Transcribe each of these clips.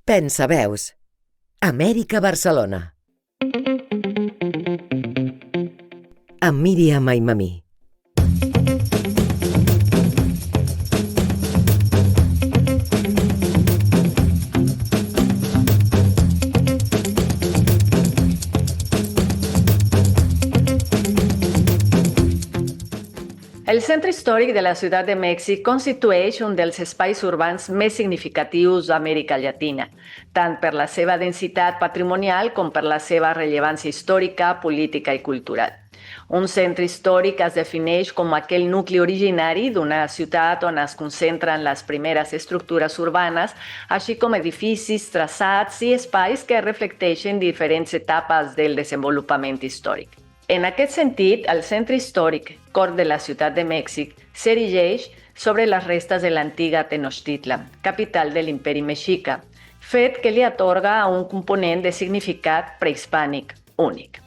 Pensaveus. Amèrica Barcelona. Amb Míriam Aimamí. El centre històric de la Ciutat de Mèxic constitueix un dels espais urbans més significatius d'Amèrica Llatina, tant per la seva densitat patrimonial com per la seva rellevància històrica, política i cultural. Un centre històric es defineix com aquell nucli originari d'una ciutat on es concentren les primeres estructures urbanes, així com edificis, traçats i espais que reflecteixen diferents etapes del desenvolupament històric. En aquest sentit, el centre històric, cor de la Ciutat de Mèxic, s'erigeix sobre les restes de l'antiga Tenochtitlan, capital de l'imperi mexica, fet que li atorga un component de significat prehispànic únic.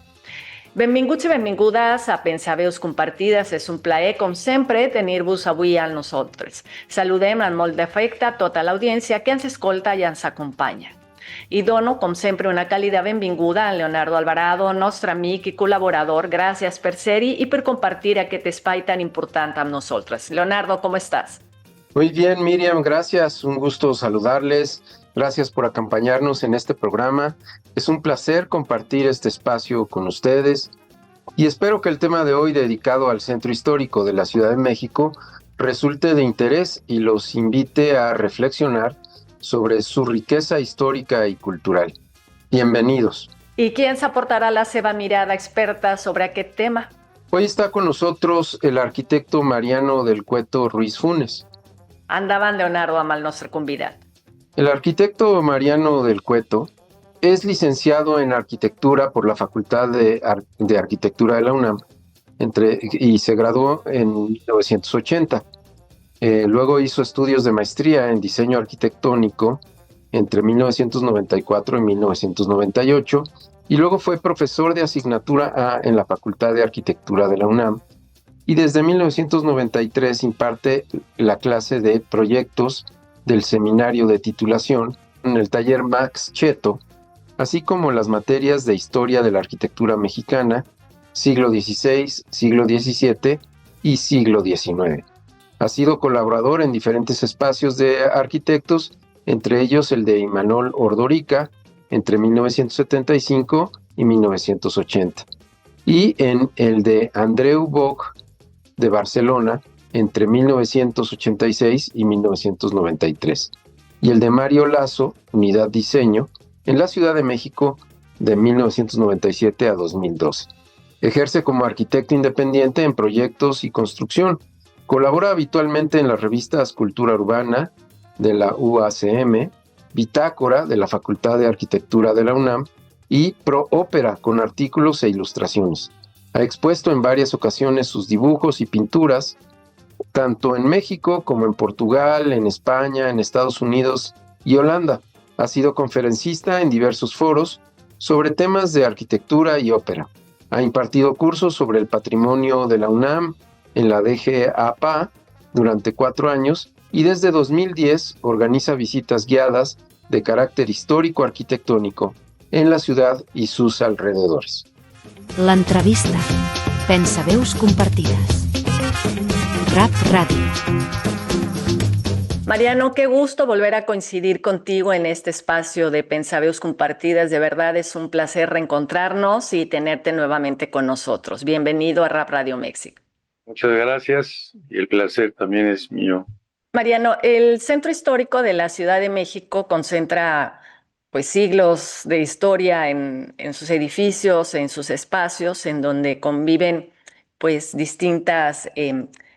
Benvinguts i benvingudes a Pensaveus Compartides. És un plaer, com sempre, tenir-vos avui amb nosaltres. Saludem amb molt d'afecte a tota l'audiència que ens escolta i ens acompanya. I dono, com sempre, una càlida benvinguda a Leonardo Alvarado, nostre amic i col·laborador. Gràcies per ser-hi i per compartir aquest espai tan important amb nosaltres. Leonardo, ¿cómo estás? Muy bien, Miriam, gracias. Un gusto saludarles. Gracias por acompañarnos en este programa. Es un placer compartir este espacio con ustedes y espero que el tema de hoy, dedicado al Centro Histórico de la Ciudad de México, resulte de interés y los invite a reflexionar sobre su riqueza histórica y cultural. Bienvenidos. I qui ens aportarà la seva mirada experta sobre aquest tema? Hoy está con nosotros el arquitecto Mariano del Cueto Ruiz Funes. Endavant, Leonardo, amb el nostre convidat. El arquitecto Mariano del Cueto es licenciado en arquitectura por la Facultad de Arquitectura de la UNAM y se graduó en 1980. Luego hizo estudios de maestría en diseño arquitectónico entre 1994 y 1998 y luego fue profesor de asignatura A en la Facultad de Arquitectura de la UNAM y desde 1993 imparte la clase de proyectos del seminario de titulación en el taller Max Cheto, así como las materias de historia de la arquitectura mexicana, siglo XVI, siglo XVII y siglo XIX. Ha sido colaborador en diferentes espacios de arquitectos, entre ellos el de Imanol Ordorica entre 1975 y 1980, y en el de Andreu Boch de Barcelona entre 1986 y 1993, y el de Mario Lazo, Unidad Diseño, en la Ciudad de México de 1997 a 2012. Ejerce como arquitecto independiente en proyectos y construcción. Colabora habitualmente en las revistas Cultura Urbana de la UACM, Bitácora de la Facultad de Arquitectura de la UNAM y Pro Ópera con artículos e ilustraciones. Ha expuesto en varias ocasiones sus dibujos y pinturas, tanto en México como en Portugal, en España, en Estados Unidos y Holanda. Ha sido conferencista en diversos foros sobre temas de arquitectura y ópera. Ha impartido cursos sobre el patrimonio de la UNAM, en la DGAPA durante 4 años y desde 2010 organiza visitas guiadas de carácter histórico-arquitectónico en la ciudad y sus alrededores. L'entrevista. Pensaveus compartides. Rap Radio. Mariano, qué gusto volver a coincidir contigo en este espacio de Pensaveus Compartidas. De verdad es un placer reencontrarnos y tenerte nuevamente con nosotros. Bienvenido a Rap Radio México. Muchas gracias y el placer también es mío. Mariano, el Centro Histórico de la Ciudad de México concentra siglos de historia en sus edificios, en sus espacios, en donde conviven distintas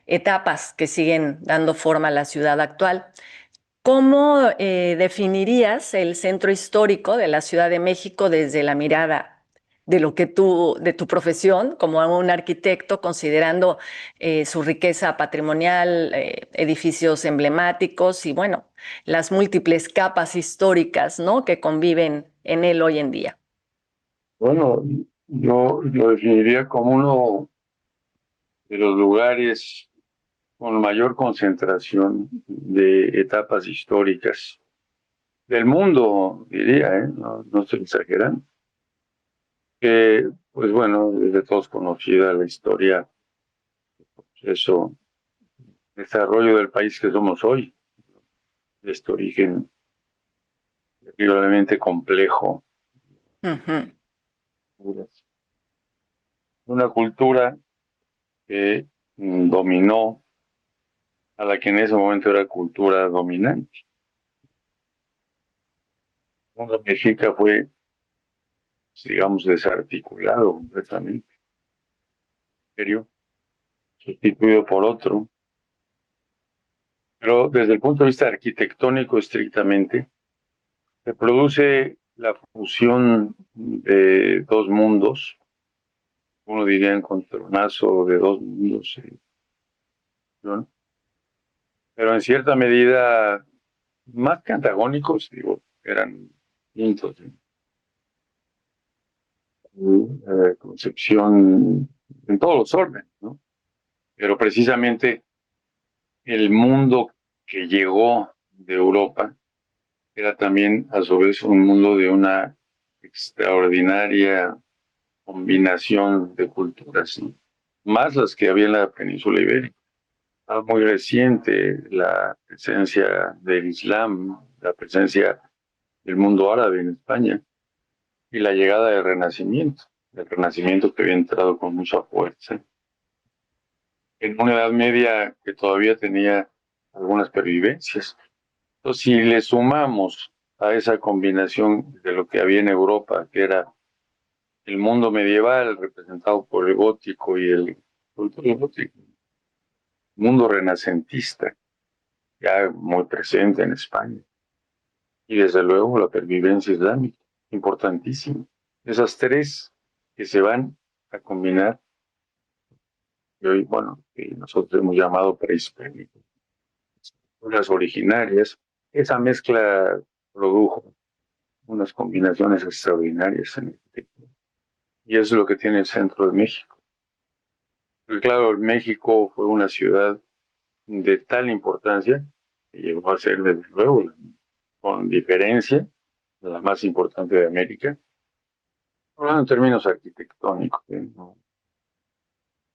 etapas que siguen dando forma a la ciudad actual. ¿Cómo definirías el Centro Histórico de la Ciudad de México desde la mirada de tu profesión como un arquitecto, considerando su riqueza patrimonial, edificios emblemáticos y las múltiples capas históricas, ¿no?, que conviven en él hoy en día? Bueno, yo lo definiría como uno de los lugares con mayor concentración de etapas históricas del mundo, diría, no estoy exagerando. Que, pues bueno, es de todos conocida la historia, eso, desarrollo del país que somos hoy, de este origen terriblemente complejo, Ujú. una cultura que dominó a la que en ese momento era cultura dominante. El mundo mexica fue, digamos, desarticulado completamente, serio, sustituido por otro. Pero desde el punto de vista arquitectónico estrictamente, se produce la fusión de dos mundos, uno diría encontronazo de dos mundos, ¿no? Pero en cierta medida más que antagónicos, digo, eran distintos, ¿sí? Concepción en todos los órdenes, ¿no? Pero precisamente el mundo que llegó de Europa era también a su vez un mundo de una extraordinaria combinación de culturas, ¿no? Más las que había en la península ibérica. Era muy reciente la presencia del Islam, la presencia del mundo árabe en España y la llegada del Renacimiento que había entrado con mucha fuerza en una Edad Media que todavía tenía algunas pervivencias. Entonces, si le sumamos a esa combinación de lo que había en Europa, que era el mundo medieval representado por el gótico y el mundo renacentista, ya muy presente en España, y desde luego la pervivencia islámica, importantísima. Esas tres que se van a combinar, y hoy, bueno, que nosotros hemos llamado prehispánico, las originarias, esa mezcla produjo unas combinaciones extraordinarias en el, y eso es lo que tiene el centro de México. Porque claro, México fue una ciudad de tal importancia que llegó a ser, desde luego, con diferencia, la más importante de América, hablando en términos arquitectónicos, ¿no?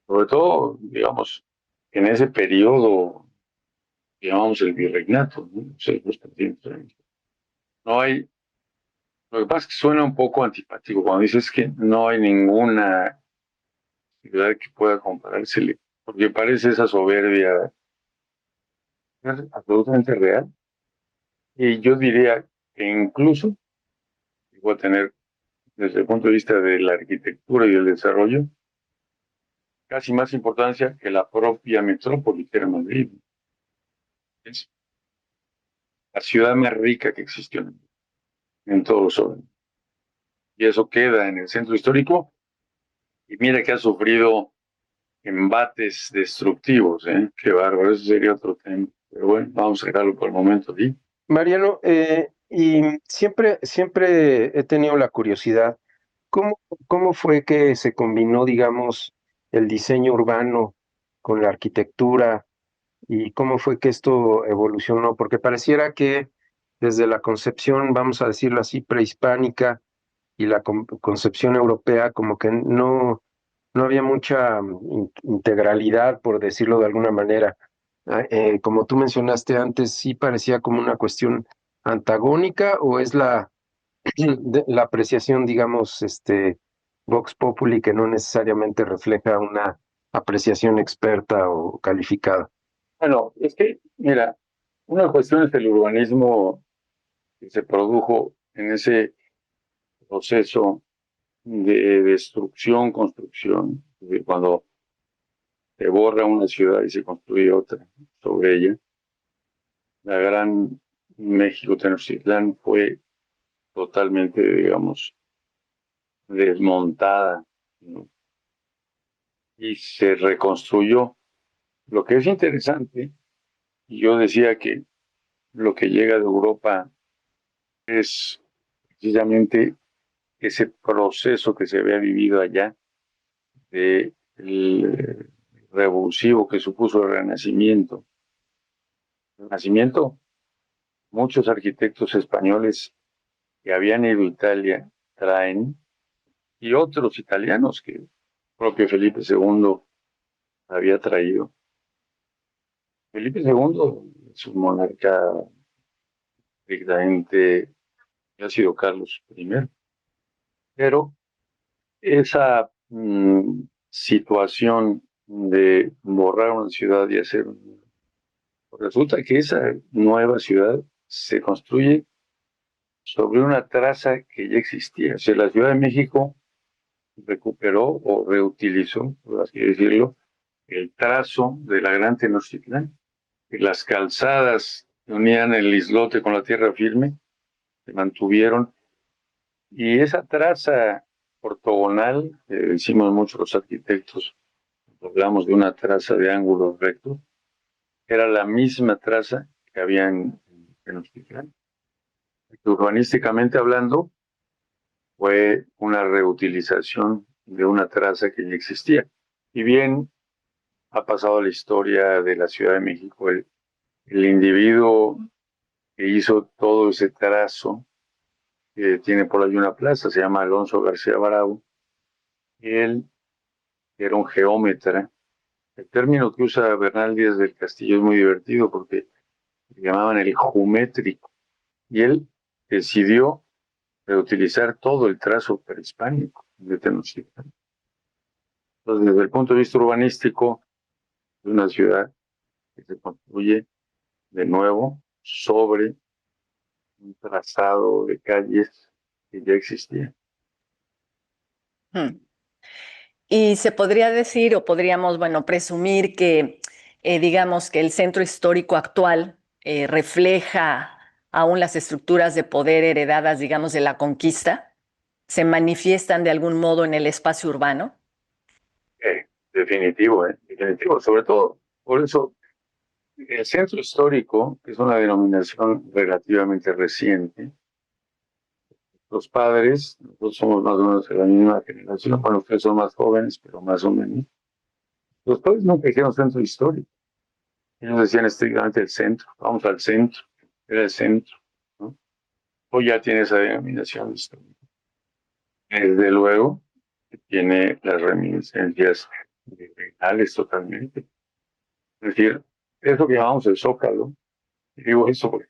Sobre todo, digamos, en ese periodo que llamamos el virreinato, ¿no? O sea, los 300 años. No hay, lo que pasa es que suena un poco antipático cuando dices que no hay ninguna ciudad que pueda comparársele, porque parece esa soberbia absolutamente real. Y yo diría que incluso llegó a tener, desde el punto de vista de la arquitectura y el desarrollo, casi más importancia que la propia metrópoli, que era Madrid. Es la ciudad más rica que existió en todos los órdenes. Y eso queda en el centro histórico. Y mira que ha sufrido embates destructivos, ¿eh? Qué bárbaro, eso sería otro tema. Pero bueno, vamos a dejarlo por el momento, ¿sí? Mariano, y siempre he tenido la curiosidad, ¿cómo, cómo fue que se combinó, digamos, el diseño urbano con la arquitectura y cómo fue que esto evolucionó? Porque pareciera que desde la concepción, vamos a decirlo así, prehispánica y la concepción europea, como que no había mucha integralidad, por decirlo de alguna manera. Como tú mencionaste antes, sí parecía como una cuestión antagónica o es la apreciación, digamos, Vox Populi que no necesariamente refleja una apreciación experta o calificada. Bueno, es que, mira, una cuestión es el urbanismo que se produjo en ese proceso de destrucción, construcción, de cuando se borra una ciudad y se construye otra sobre ella. La gran México Tenochtitlán fue totalmente, digamos, desmontada, ¿no? Y se reconstruyó. Lo que es interesante, y yo decía que lo que llega de Europa es precisamente ese proceso que se había vivido allá de el revulsivo que supuso el Renacimiento. El Renacimiento muchos arquitectos españoles que habían ido a Italia traen, y otros italianos que el propio Felipe II había traído. Felipe II es un monarca directamente, ha sido Carlos I, pero esa situación de borrar una ciudad y hacer resulta que esa nueva ciudad se construye sobre una traza que ya existía. O sea, la Ciudad de México recuperó o reutilizó, por así decirlo, el trazo de la Gran Tenochtitlán. Y las calzadas que unían el islote con la tierra firme se mantuvieron. Y esa traza ortogonal, decimos muchos los arquitectos, hablamos de una traza de ángulos rectos, era la misma traza que había en Tenochtitlán. Urbanísticamente hablando, fue una reutilización de una traza que ya existía. Y bien, ha pasado la historia de la Ciudad de México, el individuo que hizo todo ese trazo, que tiene por ahí una plaza, se llama Alonso García Bravo, y él era un geómetra. El término que usa Bernal Díaz del Castillo es muy divertido porque le llamaban el geométrico, y él decidió reutilizar todo el trazo prehispánico de Tenochtitlan. Entonces, desde el punto de vista urbanístico, es una ciudad que se construye de nuevo sobre un trazado de calles que ya existía. Y se podría decir o podríamos, bueno, presumir que, digamos, que el centro histórico actual refleja aún las estructuras de poder heredadas, digamos, de la conquista, se manifiestan de algún modo en el espacio urbano. Definitivo, definitivo. Sobre todo, por eso, el centro histórico, que es una denominación relativamente reciente, los padres, nosotros somos más o menos de la misma generación, bueno, ustedes son más jóvenes, pero más o menos. Los padres nunca dijeron centro histórico. Ellos decían estrictamente el centro, vamos al centro, era el centro, ¿no? Hoy ya tiene esa denominación histórica. Desde luego, que tiene las reminiscencias reales totalmente. Es decir, eso que llamamos el Zócalo, y digo eso porque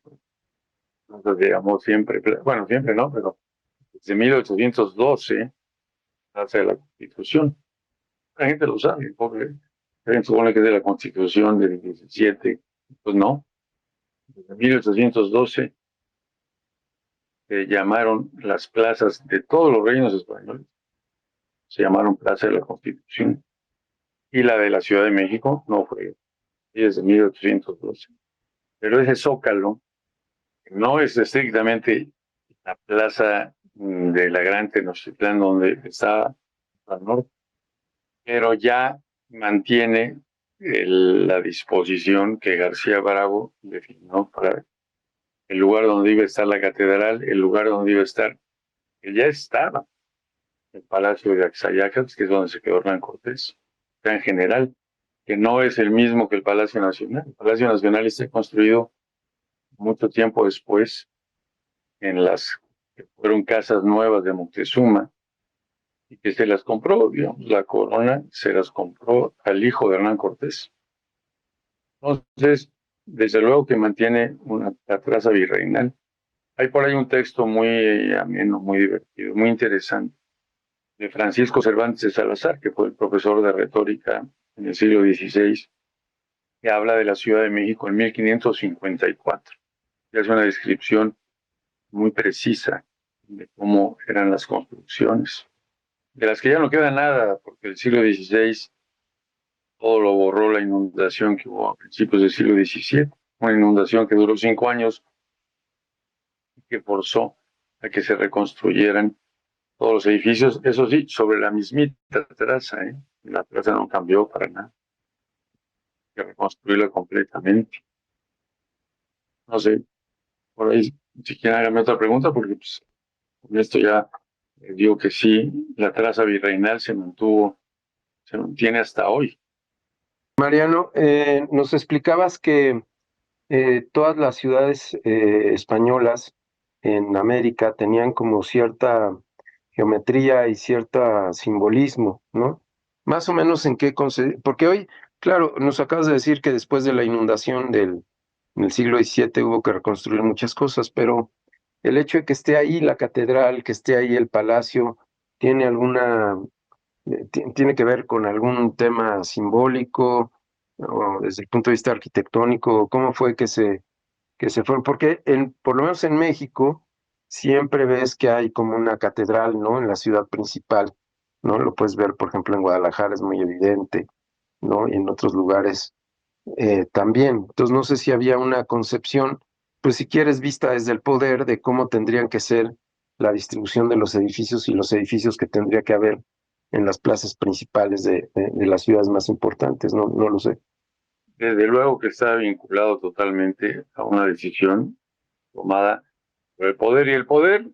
nosotros llegamos siempre, bueno, siempre no, pero desde 1812, hacia la Constitución. La gente lo sabe, porque la gente supone que es de la Constitución del 17, pues no. Desde 1812 se llamaron las plazas de todos los reinos españoles, se llamaron Plaza de la Constitución. Y la de la Ciudad de México no fue desde 1812. Pero ese Zócalo no es estrictamente la plaza de la Gran Tenochtitlán donde está al norte, pero ya mantiene la disposición que García Bravo definió para el lugar donde iba a estar la catedral, el lugar donde iba a estar, que ya estaba, el Palacio de Axayacatl, que es donde se quedó Hernán Cortés, en general, que no es el mismo que el Palacio Nacional. El Palacio Nacional está construido mucho tiempo después en las que fueron casas nuevas de Moctezuma y que se las compró, digamos, la corona se las compró al hijo de Hernán Cortés. Entonces, desde luego que mantiene la traza virreinal. Hay por ahí un texto muy ameno, muy divertido, muy interesante, de Francisco Cervantes de Salazar, que fue el profesor de retórica en el siglo XVI, que habla de la Ciudad de México en 1554. Y hace una descripción muy precisa de cómo eran las construcciones, de las que ya no queda nada, porque el siglo XVI todo lo borró la inundación que hubo a principios del siglo XVII, una inundación que duró 5 años y que forzó a que se reconstruyeran todos los edificios, eso sí, sobre la mismita traza, la traza no cambió para nada, hay que reconstruirla completamente. No sé, por ahí, si quieren háganme otra pregunta, porque pues, con esto ya digo que sí, la traza virreinal se mantiene hasta hoy. Mariano, nos explicabas que todas las ciudades españolas en América tenían como cierta geometría y cierto simbolismo, ¿no? Más o menos en qué porque hoy, claro, nos acabas de decir que después de la inundación en el siglo XVII hubo que reconstruir muchas cosas, pero el hecho de que esté ahí la catedral, que esté ahí el palacio, tiene tiene que ver con algún tema simbólico o desde el punto de vista arquitectónico. ¿Cómo fue que se fueron? Porque por lo menos en México siempre ves que hay como una catedral, ¿no? En la ciudad principal, ¿no? Lo puedes ver, por ejemplo, en Guadalajara es muy evidente, ¿no? Y en otros lugares también. Entonces no sé si había una concepción, pues si quieres, vista desde el poder de cómo tendrían que ser la distribución de los edificios y los edificios que tendría que haber en las plazas principales de las ciudades más importantes, no, no lo sé. Desde luego que está vinculado totalmente a una decisión tomada por el poder, y el poder,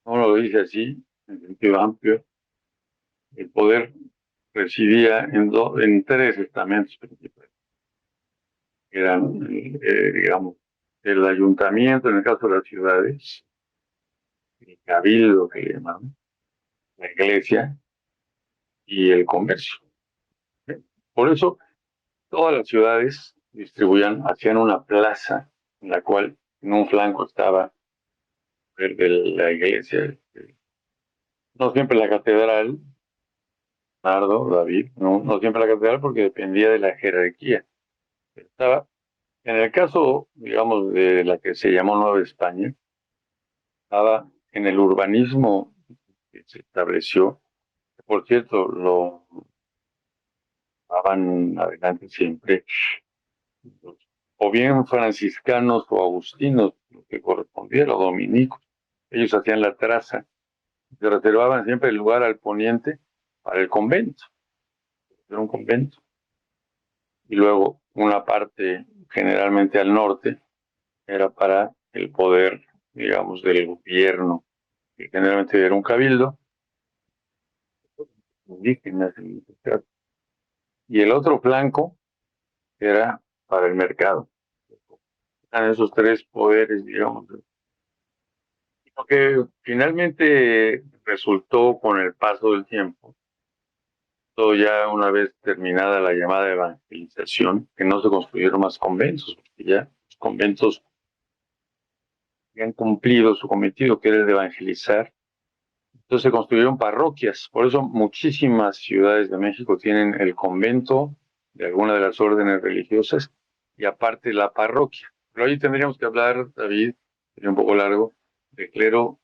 no lo dice así, en sentido amplio, el poder residía en tres estamentos principales. Eran, digamos, el ayuntamiento, en el caso de las ciudades, el cabildo que le llaman, la iglesia y el comercio. Por eso, todas las ciudades hacían una plaza en la cual en un flanco estaba de la iglesia, no siempre la catedral, Nardo, David, no siempre la catedral porque dependía de la jerarquía. Estaba, en el caso, digamos, de la que se llamó Nueva España, estaba en el urbanismo que se estableció. Por cierto, lo daban adelante siempre, o bien franciscanos o agustinos, lo que correspondiera, o dominicos. Ellos hacían la traza, se reservaban siempre el lugar al poniente para el convento, era un convento. Y luego una parte generalmente al norte era para el poder, digamos, del gobierno, que generalmente era un cabildo, indígenas en este caso. Y el otro flanco era para el mercado. Eran esos tres poderes, digamos. Lo que finalmente resultó con el paso del tiempo, todo ya una vez terminada la llamada evangelización, que no se construyeron más conventos, porque ya los conventos han cumplido su cometido, que era el de evangelizar. Entonces se construyeron parroquias. Por eso muchísimas ciudades de México tienen el convento de alguna de las órdenes religiosas y aparte la parroquia. Pero ahí tendríamos que hablar, David, sería un poco largo, de clero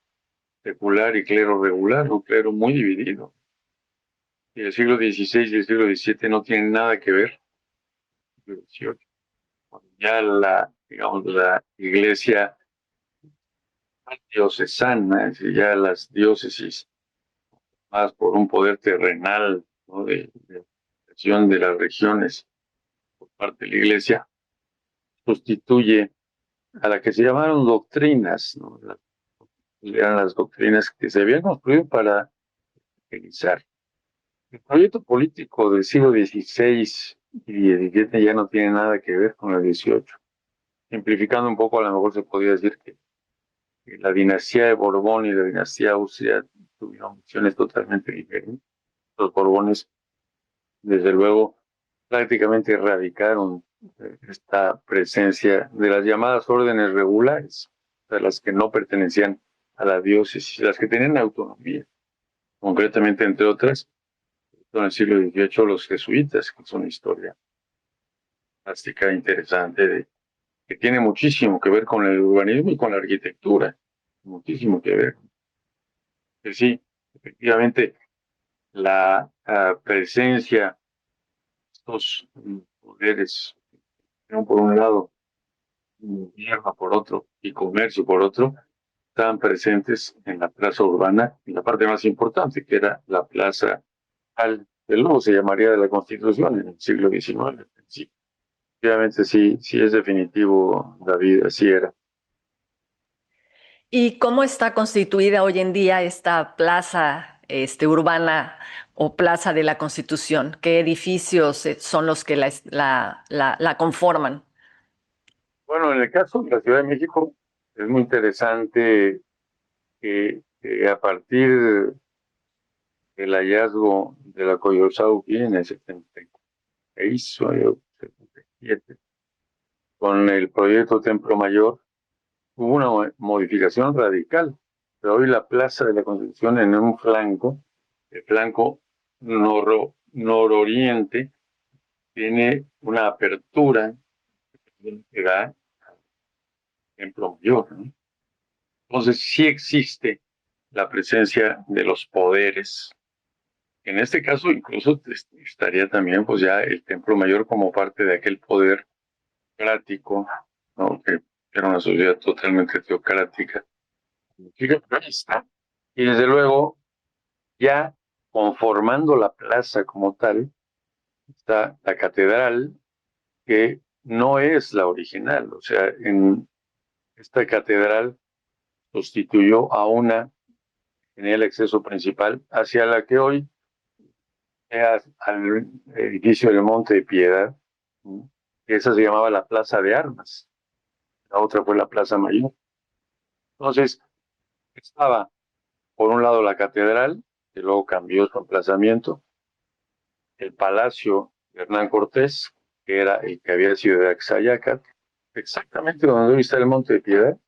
secular y clero regular, un clero muy dividido. Y el siglo XVI y el siglo XVII no tienen nada que ver. El siglo XVIII. Ya digamos, la iglesia diocesana, es decir, ya las diócesis, más por un poder terrenal, ¿no? de acción de las regiones por parte de la iglesia, sustituye a la que se llamaron doctrinas, ¿no? Eran las doctrinas que se habían construido para evangelizar. El proyecto político del siglo XVI y XVII ya no tiene nada que ver con el XVIII. Simplificando un poco, a lo mejor se podría decir que la dinastía de Borbón y la dinastía Austria tuvieron misiones totalmente diferentes. Los Borbones, desde luego, prácticamente erradicaron esta presencia de las llamadas órdenes regulares, de las que no pertenecían a la diócesis, las que tenían autonomía. Concretamente, entre otras, en el siglo XVIII, los jesuitas, que son una historia plástica interesante, que tiene muchísimo que ver con el urbanismo y con la arquitectura, muchísimo que ver. Que sí, efectivamente, la presencia de estos poderes, por un lado, gobierno por otro y comercio por otro, estaban presentes en la plaza urbana, en la parte más importante, que era la plaza que luego se llamaría de la Constitución en el siglo XIX. Sí, obviamente sí, sí es definitivo, David, así era. ¿Y cómo está constituida hoy en día esta plaza urbana o Plaza de la Constitución? ¿Qué edificios son los que la conforman? Bueno, en el caso de la Ciudad de México, es muy interesante que a partir del hallazgo de la Coyolxauhqui en el 76 o 77, con el proyecto Templo Mayor, hubo una modificación radical. Pero hoy la Plaza de la Constitución en un flanco, el flanco nororiente, tiene una apertura que da al Templo Mayor, ¿no? Entonces sí existe la presencia de los poderes. En este caso incluso estaría también pues ya el Templo Mayor como parte de aquel poder teocrático, ¿no? Que era una sociedad totalmente teocrática. Fíjate, ahí está. Y desde luego, ya conformando la plaza como tal, está la catedral, que no es la original. O sea, en esta catedral sustituyó a una que tenía el acceso principal hacia la que hoy es al edificio del Monte de Piedad, ¿no? Esa se llamaba la Plaza de Armas. La otra fue la Plaza Mayor. Entonces, estaba por un lado la catedral, que luego cambió su emplazamiento, el Palacio de Hernán Cortés, que era el que había sido de Axayacat, exactamente donde hoy está el Monte de Piedad,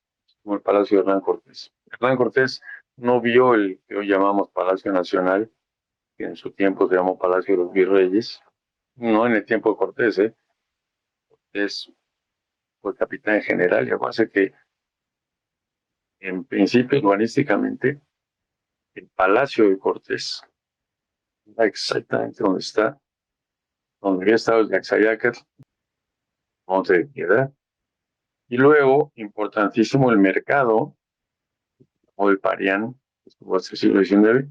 como el Palacio de Hernán Cortés. Hernán Cortés no vio el que hoy llamamos Palacio Nacional, que en su tiempo se llamó Palacio de los Virreyes, no en el tiempo de Cortés, Cortés fue capitán general, y acuérdense que en principio, urbanísticamente, el Palacio de Cortés era exactamente donde había estado el de Axayacat, Monte de Piedad. Y luego, importantísimo, el mercado, o el Parián, que estuvo hasta el siglo XIX,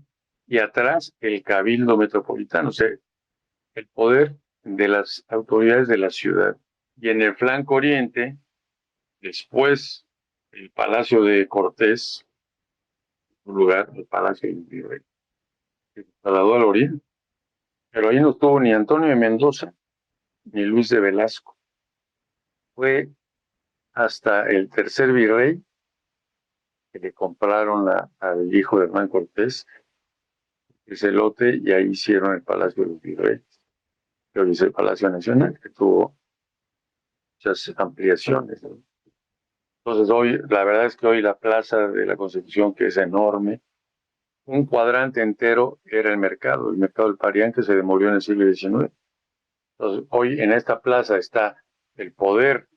y atrás el Cabildo Metropolitano, o sea, el poder de las autoridades de la ciudad. Y en el flanco oriente, después, el Palacio de Cortés, un lugar, el Palacio del Virrey, que se trasladó al oriente. Pero ahí no estuvo ni Antonio de Mendoza, ni Luis de Velasco. Fue hasta el tercer virrey que le compraron al hijo de Hernán Cortés ese lote, y ahí hicieron el Palacio de los Virreyes, que hoy es el Palacio Nacional, que tuvo muchas ampliaciones, ¿no? Entonces hoy, la verdad es que hoy la Plaza de la Constitución, que es enorme, un cuadrante entero era el mercado del Parián, que se demolió en el siglo XIX. Entonces hoy en esta plaza está el poder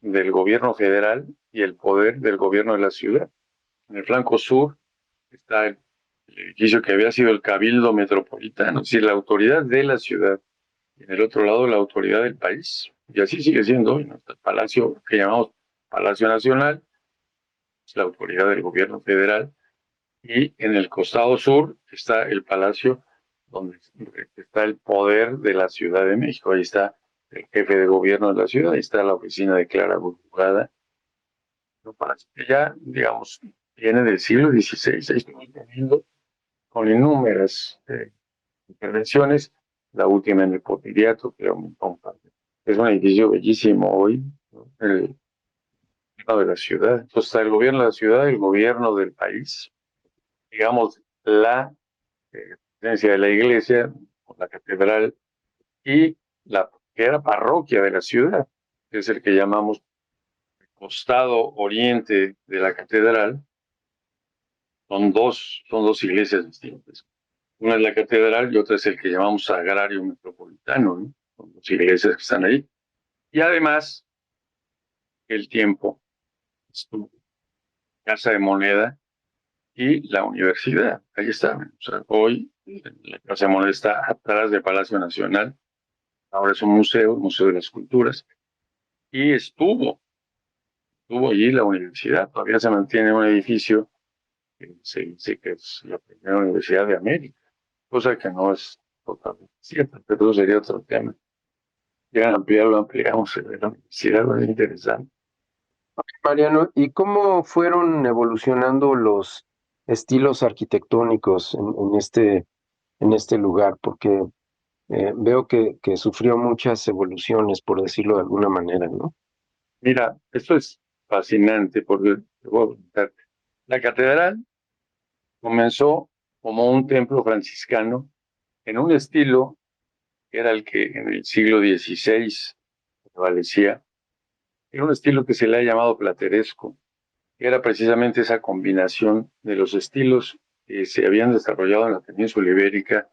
del gobierno federal y el poder del gobierno de la ciudad. En el flanco sur está el edificio que había sido el Cabildo Metropolitano, es decir, la autoridad de la ciudad, y en el otro lado la autoridad del país. Y así sigue siendo hoy, ¿no? El palacio que llamamos Palacio Nacional, es la autoridad del gobierno federal, y en el costado sur está el palacio donde está el poder de la Ciudad de México. Ahí está el jefe de gobierno de la ciudad, ahí está la oficina de Clara Burgada. Ya, digamos, viene del siglo XVI, ahí estamos teniendo con innúmeras intervenciones, la última en el Porfiriato, que es un edificio bellísimo hoy, ¿no? El gobierno de la ciudad. Entonces está el gobierno de la ciudad, el gobierno del país, digamos, la presencia de la iglesia, la catedral, y la que era parroquia de la ciudad, que es el que llamamos el costado oriente de la catedral. Son dos iglesias distintas. Una es la catedral y otra es el que llamamos Sagrario Metropolitano, ¿no? Son dos iglesias que están ahí. Y además, el tiempo estuvo Casa de Moneda y la universidad. Ahí estaban. O sea, hoy la Casa de Moneda está atrás del Palacio Nacional. Ahora es un museo, el Museo de las Culturas. Y estuvo allí la universidad. Todavía se mantiene un edificio que se dice que es la primera universidad de América, cosa que no es totalmente cierta, pero eso sería otro tema. Quieran ampliarlo, ampliamos. La universidad es interesante. Mariano, ¿y cómo fueron evolucionando los estilos arquitectónicos en este lugar? Porque veo que sufrió muchas evoluciones, por decirlo de alguna manera, ¿no? Mira, esto es fascinante porque te voy a contar. La catedral comenzó como un templo franciscano en un estilo que era el que en el siglo XVI prevalecía. Era un estilo que se le ha llamado plateresco, que era precisamente esa combinación de los estilos que se habían desarrollado en la península ibérica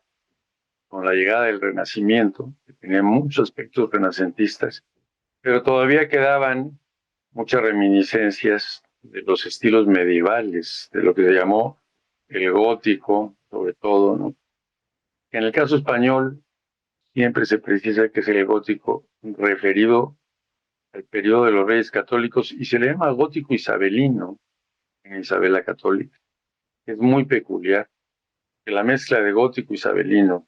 con la llegada del Renacimiento, que tenía muchos aspectos renacentistas, pero todavía quedaban muchas reminiscencias de los estilos medievales, de lo que se llamó el gótico, sobre todo, ¿no? En el caso español, siempre se precisa que es el gótico referido al periodo de los Reyes Católicos y se le llama gótico isabelino en Isabel la Católica. Es muy peculiar que la mezcla de gótico isabelino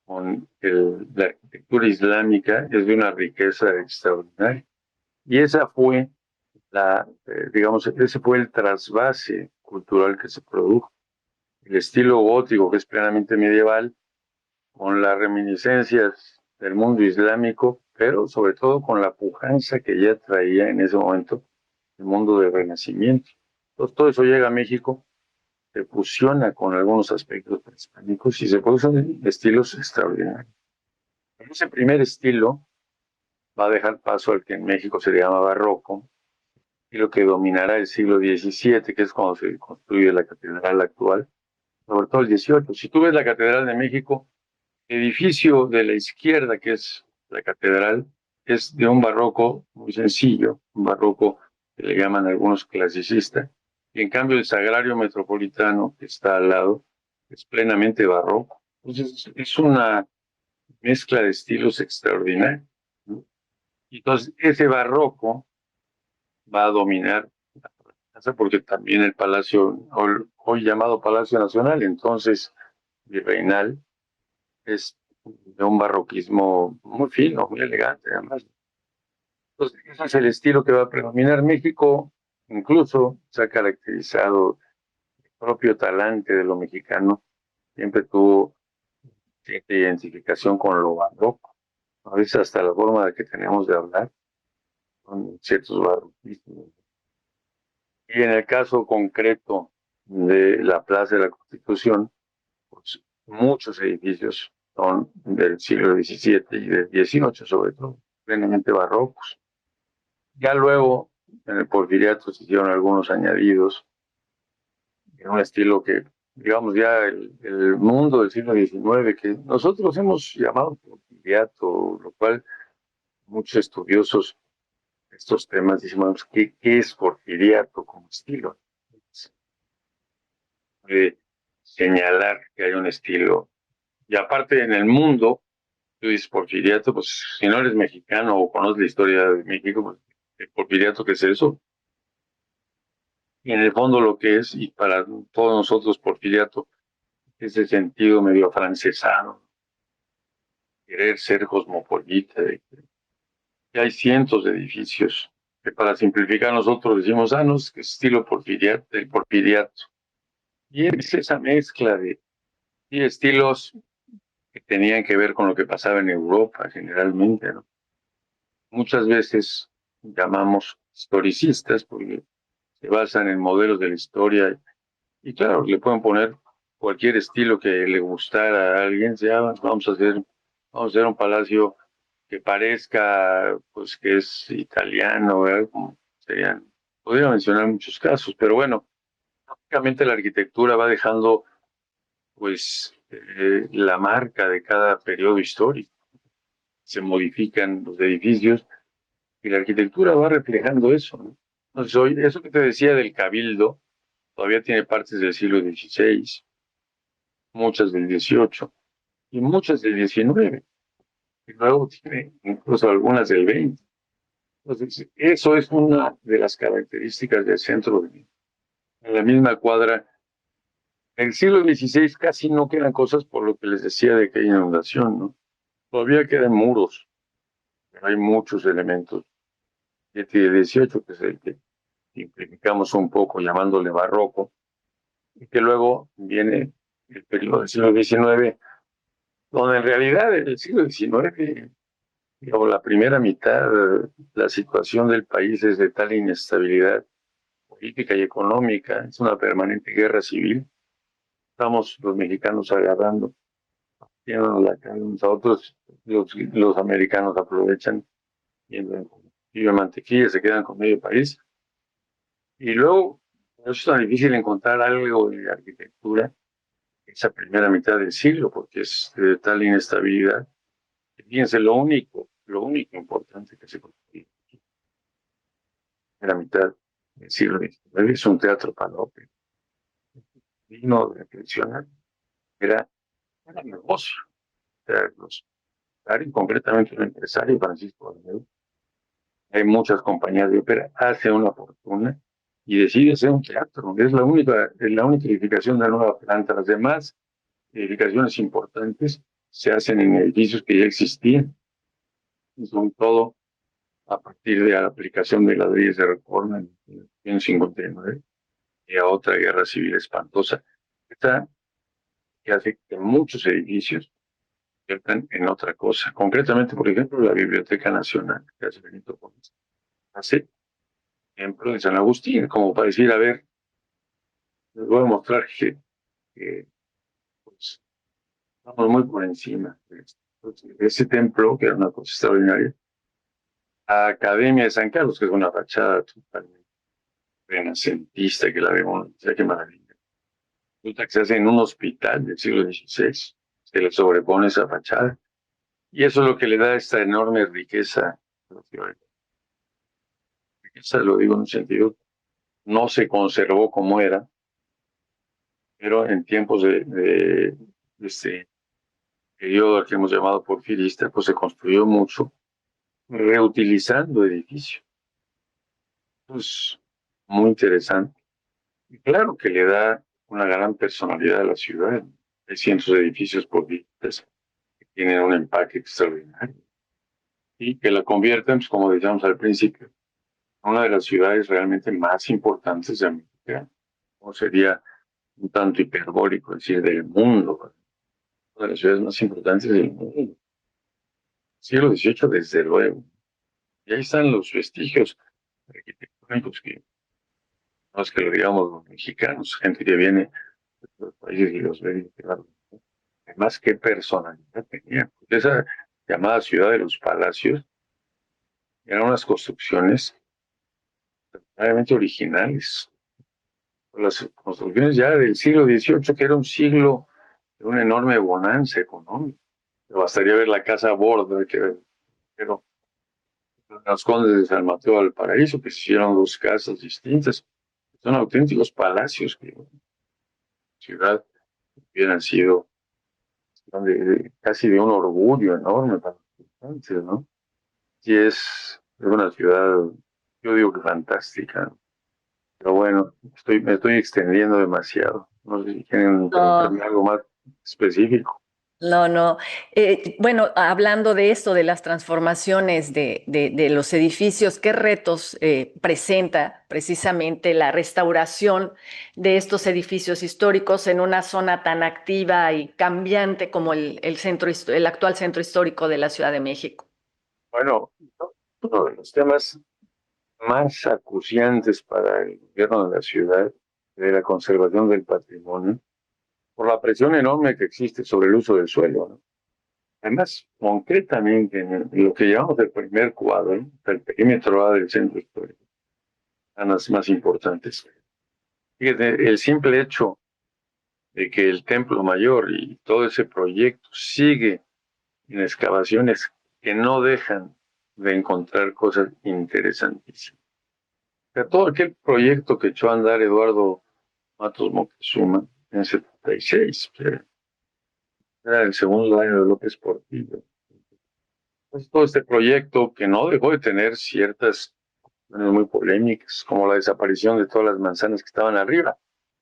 con la arquitectura islámica es de una riqueza extraordinaria. Y esa fue digamos, ese fue el trasvase cultural que se produjo. El estilo gótico, que es plenamente medieval, con las reminiscencias del mundo islámico, pero sobre todo con la pujanza que ya traía en ese momento el mundo del Renacimiento. Entonces, todo eso llega a México, se fusiona con algunos aspectos prehispánicos y se producen estilos extraordinarios. Ese primer estilo va a dejar paso al que en México se le llama barroco, y lo que dominará el siglo XVII, que es cuando se construye la catedral actual, sobre todo el XVIII. Si tú ves la Catedral de México, el edificio de la izquierda, que es la catedral, es de un barroco muy sencillo, un barroco que le llaman algunos clasicista, y en cambio el Sagrario Metropolitano, que está al lado, es plenamente barroco. Entonces es una mezcla de estilos extraordinaria, ¿no? Y entonces ese barroco va a dominar la casa porque también el Palacio, hoy llamado Palacio Nacional, entonces virreinal, es de un barroquismo muy fino, muy elegante además. Entonces, ese es el estilo que va a predominar. México incluso se ha caracterizado el propio talante de lo mexicano, siempre tuvo cierta identificación con lo barroco, a veces hasta la forma que tenemos de hablar, con ciertos barroquismos. Y en el caso concreto de la Plaza de la Constitución, pues muchos edificios son del siglo XVII y del XVIII, sobre todo, plenamente barrocos. Ya luego, en el Porfiriato se hicieron algunos añadidos, en un estilo que, digamos, ya el mundo del siglo XIX, que nosotros hemos llamado Porfiriato, lo cual muchos estudiosos de estos temas dicen, bueno, ¿qué es Porfiriato como estilo? De señalar que hay un estilo. Y aparte en el mundo, tú dices Porfiriato, pues si no eres mexicano o conoces la historia de México, pues el Porfiriato, ¿qué es eso? Y en el fondo lo que es, y para todos nosotros Porfiriato, ese sentido medio afrancesado, querer ser cosmopolita. Y hay cientos de edificios que para simplificar nosotros decimos, no, es que estilo Porfiriato, del Porfiriato. Y es esa mezcla de estilos que tenían que ver con lo que pasaba en Europa generalmente, ¿no? Muchas veces llamamos historicistas porque se basan en modelos de la historia y claro, le pueden poner cualquier estilo que le gustara a alguien, vamos a hacer un palacio que parezca pues que es italiano, ¿verdad? Como podría mencionar muchos casos, pero bueno, prácticamente la arquitectura va dejando pues la marca de cada periodo histórico. Se modifican los edificios y la arquitectura va reflejando eso, ¿no? Entonces, hoy, eso que te decía del Cabildo, todavía tiene partes del siglo XVI, muchas del XVIII y muchas del XIX, y luego tiene incluso algunas del XX. Entonces, eso es una de las características del centro de México. En la misma cuadra, en el siglo XVI casi no quedan cosas por lo que les decía de que hay inundación, ¿no? Todavía quedan muros, pero hay muchos elementos. Y el XVIII, que es el que simplificamos un poco llamándole barroco, y que luego viene el periodo del siglo XIX, donde en realidad el siglo XIX Pero la primera mitad, la situación del país es de tal inestabilidad política y económica, es una permanente guerra civil. Estamos los mexicanos agarrando, tienen la cara unos a otros, los americanos aprovechan, viven mantequilla, se quedan con medio país. Y luego, por eso es tan difícil encontrar algo de arquitectura esa primera mitad del siglo, porque es de tal inestabilidad. Fíjense, lo único importante que se construyó en la mitad del siglo XIX es un teatro para la ópera, digno de reflexionar. Era un negocio. O sea, concretamente un empresario, Francisco Armero, hay muchas compañías de ópera, hace una fortuna y decide hacer un teatro. Es la única edificación de la nueva planta. Las demás edificaciones importantes se hacen en edificios que ya existían. Y son todo a partir de la aplicación de las leyes de reforma en 1959 y a otra guerra civil espantosa. Esta que hace que muchos edificios conviertan en otra cosa. Concretamente, por ejemplo, la Biblioteca Nacional que hace Benito Juárez. Hace ejemplo de San Agustín, como para decir, a ver, les voy a mostrar que pues, estamos muy por encima de esto. Entonces, ese templo, que era una cosa extraordinaria, la Academia de San Carlos, que es una fachada totalmente renacentista, que la vemos, o sea, qué maravilla. Resulta que se hace en un hospital del siglo XVI, se le sobrepone esa fachada, y eso es lo que le da esta enorme riqueza a la ciudad. Riqueza, lo digo en un sentido, no se conservó como era, pero en tiempos de este periodo que hemos llamado porfirista, pues se construyó mucho, reutilizando edificios. Pues muy interesante. Y claro que le da una gran personalidad a la ciudad. Hay cientos de edificios porfiristas que tienen un empaque extraordinario y que la convierten, pues, como decíamos al principio, en una de las ciudades realmente más importantes de América. O sería un tanto hiperbólico decir del mundo, una de las ciudades más importantes del mundo. Siglo XVIII, desde luego. Y ahí están los vestigios arquitectónicos que no es que lo digamos los mexicanos, gente que viene de otros países y los ve y claro. Además, qué personalidad tenía. Porque esa llamada ciudad de los palacios eran unas construcciones realmente originales. Las construcciones ya del siglo XVIII, que era un siglo de una enorme bonanza económica. Bastaría ver la casa Borda, pero los condes de San Mateo del Paraíso, que se hicieron dos casas distintas. Son auténticos palacios que la ciudad hubieran sido casi de un orgullo enorme para los habitantes, ¿no? Y es una ciudad, yo digo que fantástica, pero bueno, me estoy extendiendo demasiado. No sé si quieren preguntarme algo más específico. No. Bueno, hablando de esto, de las transformaciones de los edificios, ¿qué retos presenta precisamente la restauración de estos edificios históricos en una zona tan activa y cambiante como el actual centro histórico de la Ciudad de México? Bueno, uno de los temas más acuciantes para el gobierno de la ciudad, de la conservación del patrimonio, por la presión enorme que existe sobre el uso del suelo, ¿no? Además, concretamente, en lo que llamamos el primer cuadro, el perímetro A del centro histórico, son las más importantes. Fíjate, el simple hecho de que el Templo Mayor y todo ese proyecto sigue en excavaciones que no dejan de encontrar cosas interesantísimas. O sea, todo aquel proyecto que echó a andar Eduardo Matos Moctezuma en 76, era el segundo año de López Portillo. Pues todo este proyecto que no dejó de tener ciertas cuestiones muy polémicas, como la desaparición de todas las manzanas que estaban arriba,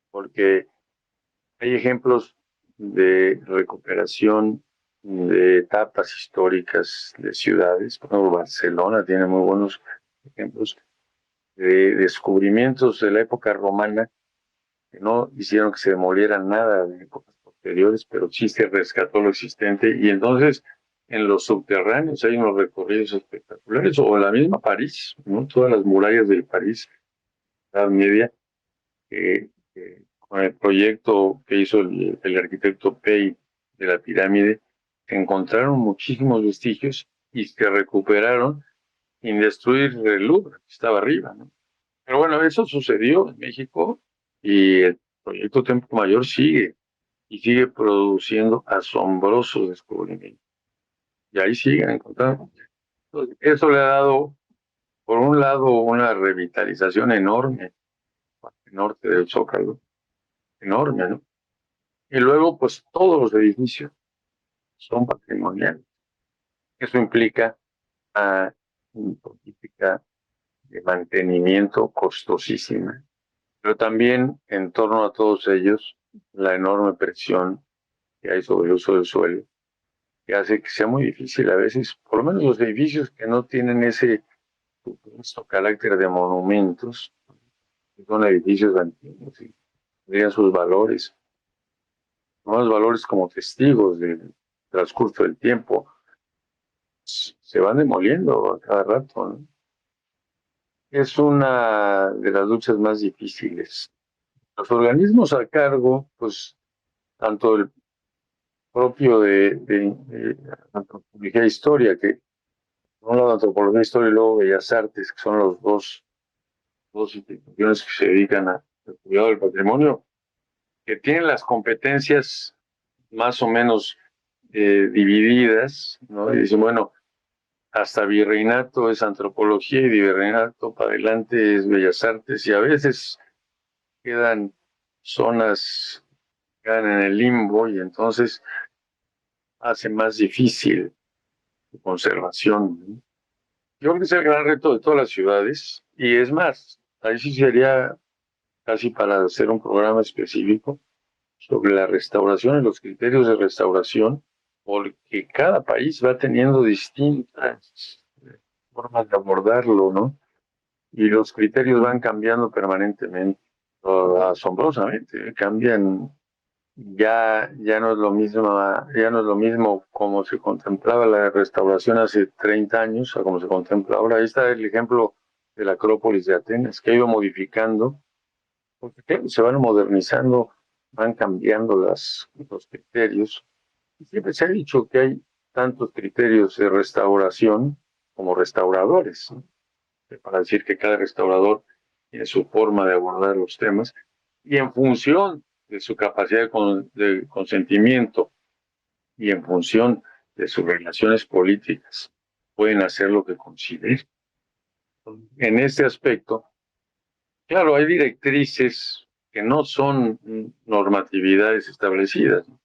porque hay ejemplos de recuperación de etapas históricas de ciudades. Por ejemplo, Barcelona tiene muy buenos ejemplos de descubrimientos de la época romana que no hicieron que se demoliera nada de épocas posteriores, pero sí se rescató lo existente y entonces en los subterráneos hay unos recorridos espectaculares, o en la misma París, ¿no? Todas las murallas de París, la Edad Media, con el proyecto que hizo el arquitecto Pey de la pirámide, se encontraron muchísimos vestigios y se recuperaron sin destruir el Louvre, que estaba arriba, ¿no? Pero bueno, eso sucedió en México y el proyecto Templo Mayor sigue y sigue produciendo asombrosos descubrimientos. Y ahí siguen encontrando. Entonces, eso le ha dado, por un lado, una revitalización enorme al norte del Zócalo, enorme, ¿no? Y luego, pues todos los edificios son patrimoniales. Eso implica una política de mantenimiento costosísima, pero también en torno a todos ellos la enorme presión que hay sobre el uso del suelo, que hace que sea muy difícil a veces, por lo menos los edificios que no tienen ese supuesto carácter de monumentos, que son edificios antiguos y tendrían sus valores, no los valores como testigos del transcurso del tiempo, se van demoliendo a cada rato, ¿no? Es una de las luchas más difíciles. Los organismos a cargo, pues, tanto el propio de antropología e historia, que por un lado antropología e historia y luego bellas artes, que son los dos instituciones que se dedican al cuidado del patrimonio, que tienen las competencias más o menos divididas, ¿no? Y dicen, bueno, hasta virreinato es antropología y de virreinato para adelante es bellas artes, y a veces quedan zonas que quedan en el limbo y entonces hace más difícil su conservación, ¿no? Yo creo que es el gran reto de todas las ciudades, y es más, ahí sí sería casi para hacer un programa específico sobre la restauración y los criterios de restauración, porque cada país va teniendo distintas formas de abordarlo, ¿no? Y los criterios van cambiando permanentemente, asombrosamente, cambian. Ya no es lo mismo, ya no es lo mismo como se contemplaba la restauración hace 30 años a como se contempla ahora. Ahí está el ejemplo de la Acrópolis de Atenas, que ha ido modificando, porque claro, se van modernizando, van cambiando los criterios. Y siempre se ha dicho que hay tantos criterios de restauración como restauradores, ¿no? Para decir que cada restaurador tiene su forma de abordar los temas, y en función de su capacidad de consentimiento y en función de sus relaciones políticas, pueden hacer lo que consideren. En este aspecto, claro, hay directrices que no son normatividades establecidas, ¿no?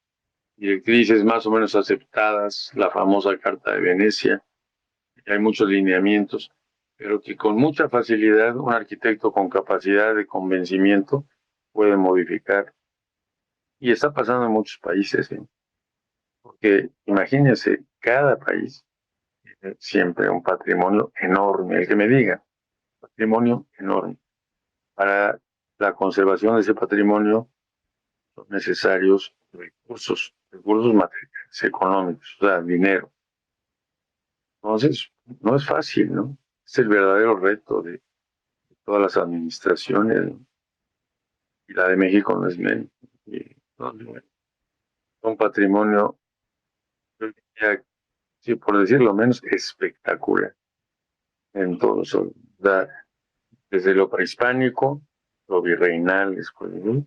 Directrices más o menos aceptadas, la famosa Carta de Venecia, hay muchos lineamientos, pero que con mucha facilidad un arquitecto con capacidad de convencimiento puede modificar. Y está pasando en muchos países, ¿eh? Porque imagínense, cada país tiene siempre un patrimonio enorme, el que me diga, patrimonio enorme. Para la conservación de ese patrimonio son necesarios recursos materiales, económicos, o sea, dinero. Entonces, no es fácil, ¿no? Es el verdadero reto de todas las administraciones, ¿no? Y la de México no es menos. No, un patrimonio, yo diría, sí, por decirlo menos, espectacular en todo eso. Desde lo prehispánico, lo virreinal, después, ¿no?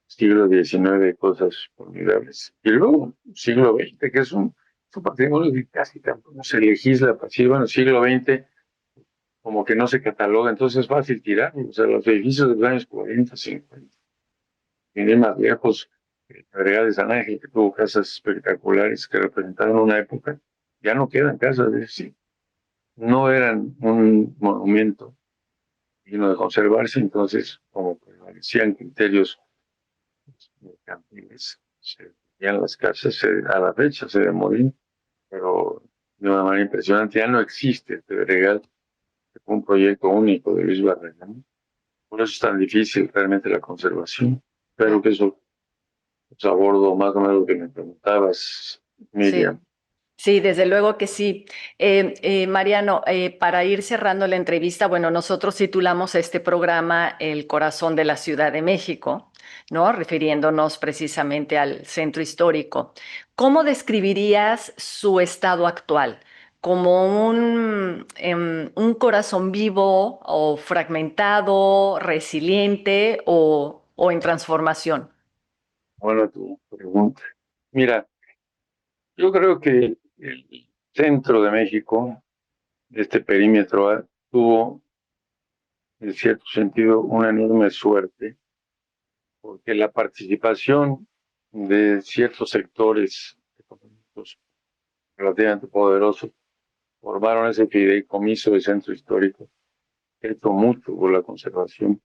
Siglo XIX, cosas formidables. Y luego, siglo XX, que es un patrimonio que casi tampoco se legisla, sí, bueno, siglo XX como que no se cataloga, entonces es fácil tirar, o sea, los edificios de los años 40, 50, y más lejos, Pedregal de San Ángel, que tuvo casas espectaculares que representaron una época, ya no quedan casas, es decir, no eran un monumento digno de conservarse, entonces, como prevalecían criterios mercantiles, se vendían las casas, a la fecha se demolían, pero de una manera impresionante. Ya no existe Pedregal, que fue un proyecto único de Luis Barrera, ¿no? Por eso es tan difícil realmente la conservación. Espero que eso abordo más o menos lo que me preguntabas, Miriam. Sí. Sí, desde luego que sí. Mariano, para ir cerrando la entrevista, bueno, nosotros titulamos este programa El corazón de la Ciudad de México, ¿no? Refiriéndonos precisamente al centro histórico. ¿Cómo describirías su estado actual? ¿Como un corazón vivo o fragmentado, resiliente o en transformación? Bueno, tu pregunta. Mira, yo creo que el centro de México, este perímetro, tuvo, en cierto sentido, una enorme suerte, porque la participación de ciertos sectores económicos relativamente poderosos formaron ese fideicomiso de centro histórico, que ha hecho mucho por la conservación.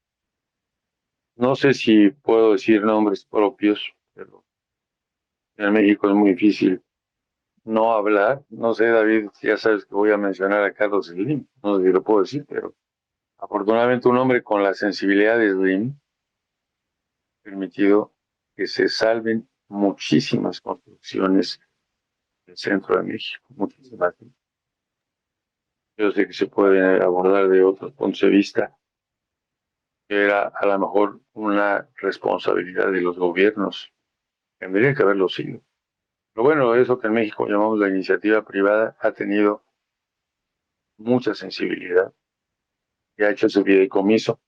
No sé si puedo decir nombres propios, pero en México es muy difícil no hablar. No sé, David, ya sabes que voy a mencionar a Carlos Slim, no sé si lo puedo decir, pero afortunadamente un hombre con la sensibilidad de Slim ha permitido que se salven muchísimas construcciones del centro de México, muchísimas. Yo sé que se puede abordar de otros puntos de vista, que era a lo mejor una responsabilidad de los gobiernos. Tendría que haberlo sido. Pero bueno, eso que en México llamamos la iniciativa privada ha tenido mucha sensibilidad y ha hecho ese fideicomiso.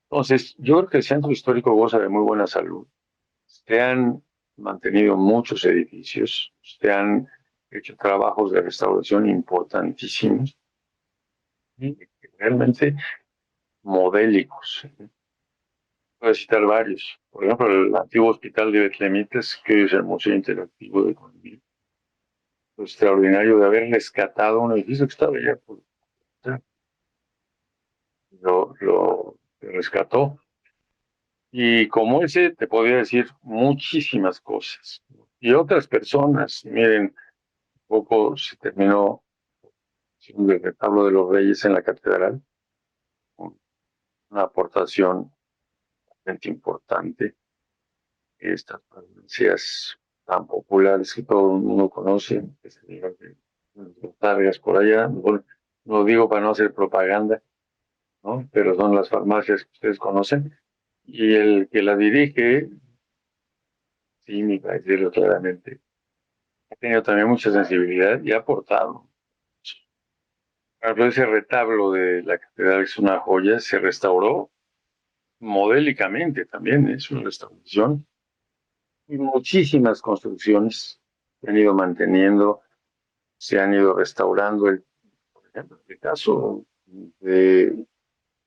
Entonces, yo creo que el centro histórico goza de muy buena salud. Se han mantenido muchos edificios, se han hecho trabajos de restauración importantísimos y realmente modélicos. Voy a citar varios. Por ejemplo, el antiguo hospital de Betlemitas, que hoy es el Museo Interactivo de Economía. Lo extraordinario de haber rescatado un edificio que estaba ya por... Lo rescató. Y como ese, te podría decir muchísimas cosas. Y otras personas, miren, un poco se terminó el retablo de los Reyes en la catedral, una aportación bastante importante. Estas provincias tan populares que todo el mundo conoce, que se digan que targas por allá, no lo digo para no hacer propaganda, ¿no? Pero son las farmacias que ustedes conocen, y el que la dirige, sí, mi país, decirlo claramente, ha tenido también mucha sensibilidad y ha aportado. Por ejemplo, ese retablo de la catedral es una joya, se restauró modélicamente también, es una restauración. Y muchísimas construcciones se han ido manteniendo, se han ido restaurando. Por ejemplo, el caso de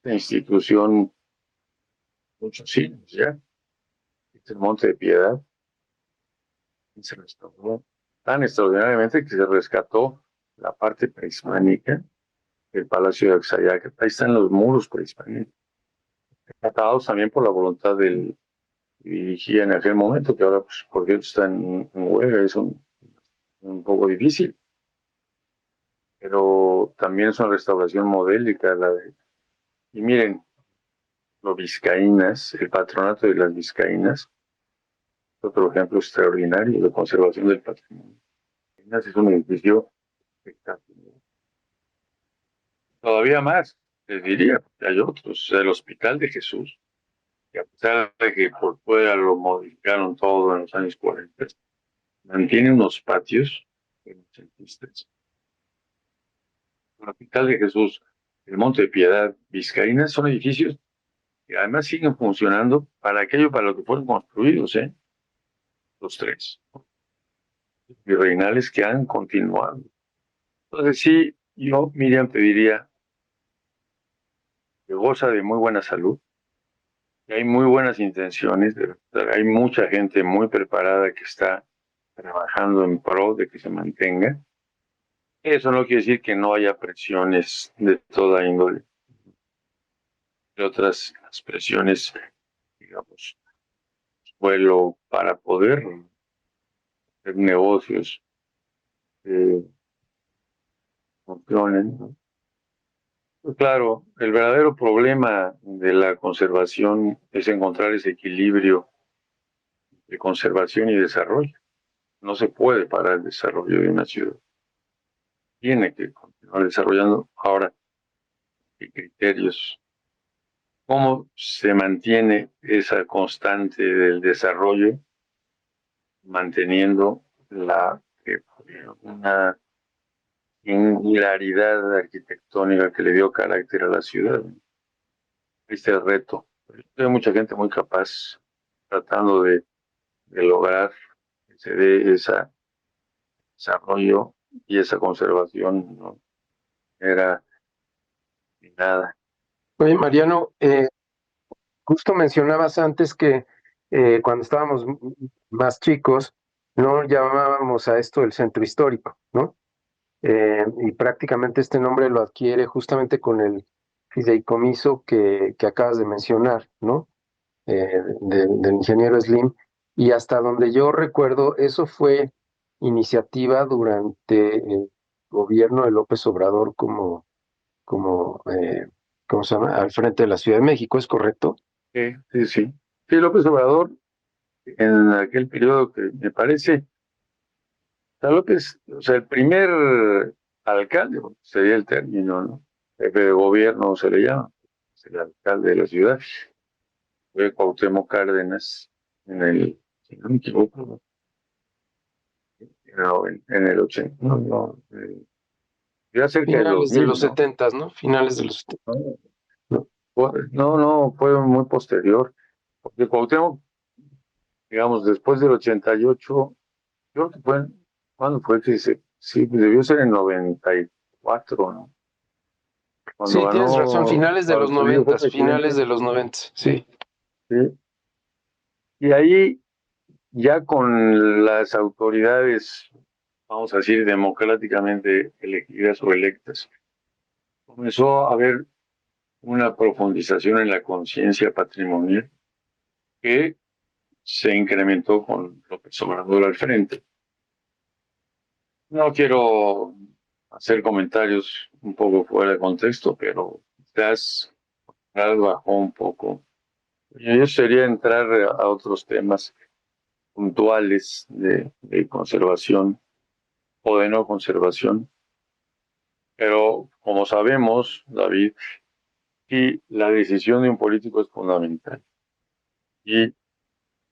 la institución, muchos siglos ya, el Monte de Piedad, se restauró tan extraordinariamente que se rescató la parte prehispánica del Palacio de Axayácatl. Ahí están los muros prehispánicos, rescatados también por la voluntad del que dirigía en aquel momento, que ahora, pues, por cierto, está en huelga, es un poco difícil, pero también es una restauración modélica. Y miren, los vizcaínas, el patronato de las vizcaínas, otro ejemplo extraordinario de conservación del patrimonio. Es un edificio espectacular. Todavía más, les diría, porque hay otros. El Hospital de Jesús, que a pesar de que por fuera lo modificaron todo en los años 40, mantiene unos patios renacentistas. El Hospital de Jesús, el Monte de Piedad, Vizcaínas, son edificios que además siguen funcionando para aquello para lo que fueron construidos, los tres virreinales que han continuado. Entonces sí, yo, Miriam, te diría que goza de muy buena salud, que hay muy buenas intenciones, hay mucha gente muy preparada que está trabajando en pro de que se mantenga. Eso no quiere decir que no haya presiones de toda índole, de otras presiones, digamos, vuelo para poder hacer negocios funcionen, ¿no? Pues claro, el verdadero problema de la conservación es encontrar ese equilibrio de conservación y desarrollo. No se puede parar el desarrollo de una ciudad. tiene que continuar desarrollando. Ahora, ¿qué criterios? ¿Cómo se mantiene esa constante del desarrollo, manteniendo una singularidad arquitectónica que le dio carácter a la ciudad? Este es el reto. Hay mucha gente muy capaz tratando de lograr que se dé ese desarrollo y esa conservación, ¿no? Era nada. Oye, Mariano, justo mencionabas antes que cuando estábamos más chicos, no llamábamos a esto el centro histórico, ¿no? Y prácticamente este nombre lo adquiere justamente con el fideicomiso que acabas de mencionar, ¿no? Del ingeniero Slim. Y hasta donde yo recuerdo, eso fue iniciativa durante el gobierno de López Obrador como ¿cómo se llama? Al frente de la Ciudad de México, ¿es correcto? Sí, sí, sí. Sí, López Obrador, en aquel periodo que me parece, López, o sea, el primer alcalde, sería el término, ¿no? Jefe de gobierno se le llama, es el alcalde de la ciudad, fue Cuauhtémoc Cárdenas si no me equivoco, no, en el 80, ya cerca del Finales de 2000, los ¿no? setentas, ¿no? Finales de los 70. ¿No? No, fue muy posterior, porque Cuauhtémoc, digamos, después del 88, creo que fue, ¿cuándo fue que sí, debió ser en 94, ¿no? Cuando Sí, tienes razón, ganó finales de Pablo los Trujillo fue noventas, presidente, finales de los noventas, sí. ¿sí? Y ahí, ya con las autoridades, vamos a decir, democráticamente elegidas o electas, comenzó a haber una profundización en la conciencia patrimonial que se incrementó con López Obrador al frente. No quiero hacer comentarios un poco fuera de contexto, pero quizás bajó un poco. Yo sería entrar a otros temas puntuales de conservación o de no conservación, pero como sabemos, David, y la decisión de un político es fundamental. Y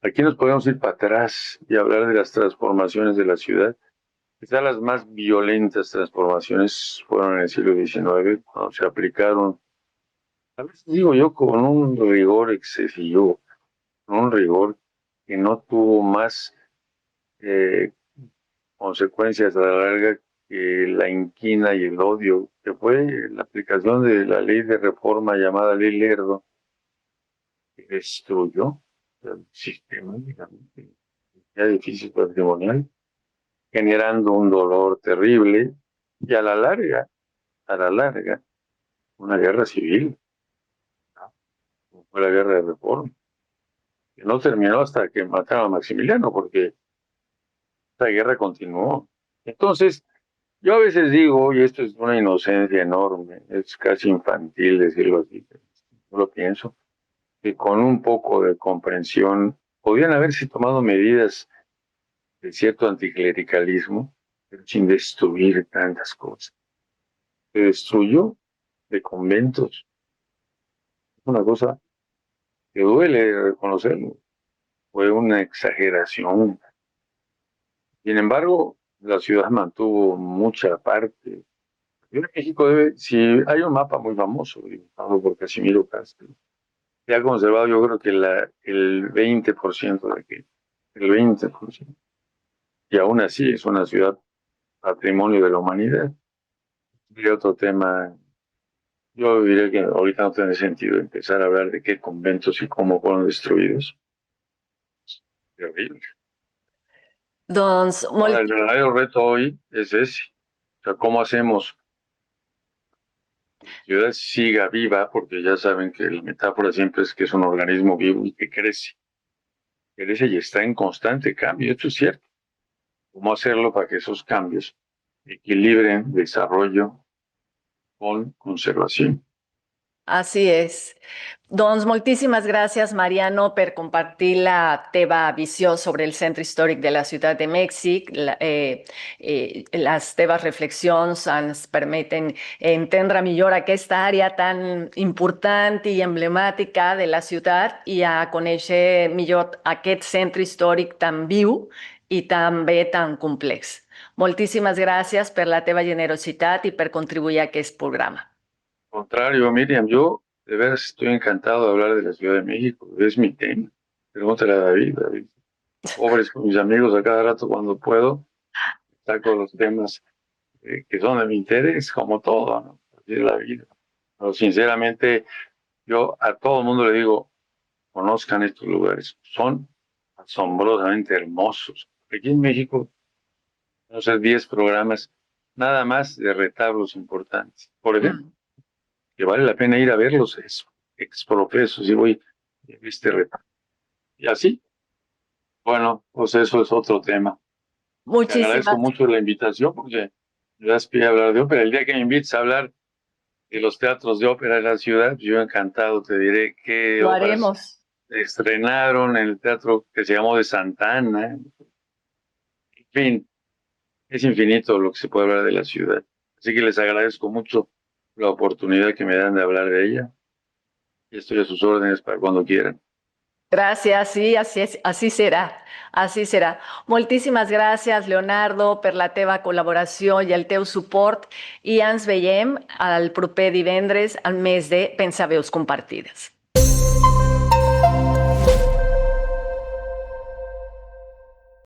aquí nos podemos ir para atrás y hablar de las transformaciones de la ciudad. Quizás las más violentas transformaciones fueron en el siglo XIX, cuando se aplicaron, a veces digo yo, con un rigor excesivo, con un rigor que no tuvo más eh, consecuencias a la larga que la inquina y el odio, que fue la aplicación de la ley de reforma llamada Ley Lerdo, que destruyó el sistema, digamos, de edificio patrimonial, generando un dolor terrible y a la larga, una guerra civil, ¿no? Como fue la guerra de reforma, que no terminó hasta que mataron a Maximiliano, porque esta guerra continuó. Entonces, yo a veces digo, y esto es una inocencia enorme, es casi infantil decirlo así, pero yo lo pienso, que con un poco de comprensión podían haberse tomado medidas de cierto anticlericalismo, pero sin destruir tantas cosas. Se destruyó de conventos, es una cosa que duele reconocerlo, fue una exageración. Sin embargo, la ciudad mantuvo mucha parte. Yo creo que México debe, si hay un mapa muy famoso, dibujado por Casimiro Castro, se ha conservado yo creo que el 20% de aquello, el 20%. Y aún así es una ciudad patrimonio de la humanidad. Y otro tema, yo diría que ahorita no tiene sentido empezar a hablar de qué conventos y cómo fueron destruidos. Terrible. Doncs, Ahora, molt, el verdadero reto hoy es ese. O sea, ¿cómo hacemos que la ciudad siga viva? Porque ya saben que la metáfora siempre es que es un organismo vivo y que crece. Crece y está en constante cambio. Esto es cierto. ¿Cómo hacerlo para que esos cambios equilibren desarrollo con conservación? Así és. Doncs moltíssimes gràcies, Mariano, per compartir la teva visió sobre el centre històric de la Ciutat de Mèxic. Les teves reflexions ens permeten entendre millor aquesta àrea tan important i emblemàtica de la ciutat i a conèixer millor aquest centre històric tan viu i també tan complex. Moltíssimes gràcies per la teva generositat i per contribuir a aquest programa. Al contrario, Miriam, yo de veras estoy encantado de hablar de la Ciudad de México, es mi tema. Pregúntale a David, David. Pobres con mis amigos a cada rato cuando puedo, saco los temas que son de mi interés, como todo, ¿no? Así es la vida. Pero sinceramente, yo a todo el mundo le digo, conozcan estos lugares, son asombrosamente hermosos. Aquí en México, no sé, 10 programas, nada más de retablos importantes. Por ejemplo, que vale la pena ir a verlos exprofesos y voy a este retablo. Y así, bueno, pues eso es otro tema. Te agradezco mucho la invitación porque me das pie a hablar de ópera. El día que me invites a hablar de los teatros de ópera de la ciudad, yo encantado te diré qué Lo óperas haremos. estrenaron en el teatro que se llamó de Santa Ana. En fin, es infinito lo que se puede hablar de la ciudad. Así que les agradezco mucho la oportunidad que me dan de hablar de ella. Y estoy a sus órdenes para cuando quieran. Gràcies, sí, així serà, així serà. Moltíssimes gràcies, Leonardo, per la teva col·laboració i el teu suport i ens veiem el proper divendres al mes de Pensaveus Compartides.